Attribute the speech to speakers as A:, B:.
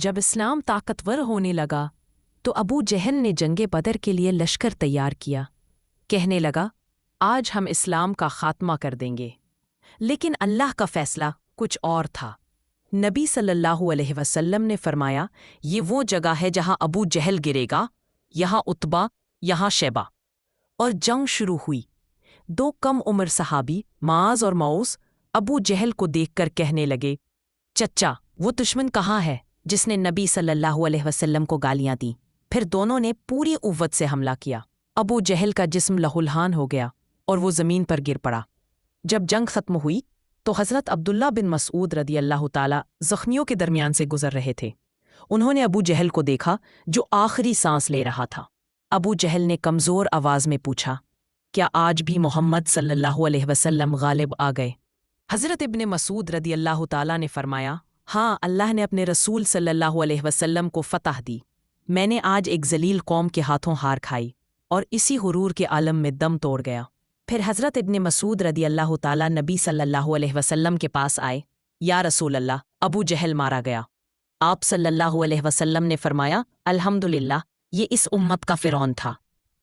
A: جب اسلام طاقتور ہونے لگا تو ابو جہل نے جنگ بدر کے لیے لشکر تیار کیا۔ کہنے لگا، آج ہم اسلام کا خاتمہ کر دیں گے۔ لیکن اللہ کا فیصلہ کچھ اور تھا۔ نبی صلی اللہ علیہ وسلم نے فرمایا، یہ وہ جگہ ہے جہاں ابو جہل گرے گا، یہاں عتبہ، یہاں شیبہ۔ اور جنگ شروع ہوئی۔ دو کم عمر صحابی معاذ اور معوذ ابو جہل کو دیکھ کر کہنے لگے، چچا وہ دشمن کہاں ہے جس نے نبی صلی اللہ علیہ وسلم کو گالیاں دیں؟ پھر دونوں نے پوری قوت سے حملہ کیا۔ ابو جہل کا جسم لہولہان ہو گیا اور وہ زمین پر گر پڑا۔ جب جنگ ختم ہوئی تو حضرت عبداللہ بن مسعود رضی اللہ تعالی زخمیوں کے درمیان سے گزر رہے تھے۔ انہوں نے ابو جہل کو دیکھا جو آخری سانس لے رہا تھا۔ ابو جہل نے کمزور آواز میں پوچھا، کیا آج بھی محمد صلی اللہ علیہ وسلم غالب آ گئے؟ حضرت ابن مسعود رضی اللہ تعالیٰ نے فرمایا، ہاں، اللہ نے اپنے رسول صلی اللہ علیہ وسلم کو فتح دی۔ میں نے آج ایک ذلیل قوم کے ہاتھوں ہار کھائی اور اسی غرور کے عالم میں دم توڑ گیا۔ پھر حضرت ابن مسعود رضی اللہ تعالیٰ نبی صلی اللہ علیہ وسلم کے پاس آئے، یا رسول اللہ، ابو جہل مارا گیا۔ آپ صلی اللہ علیہ وسلم نے فرمایا، الحمدللہ، یہ اس امت کا فرعون تھا۔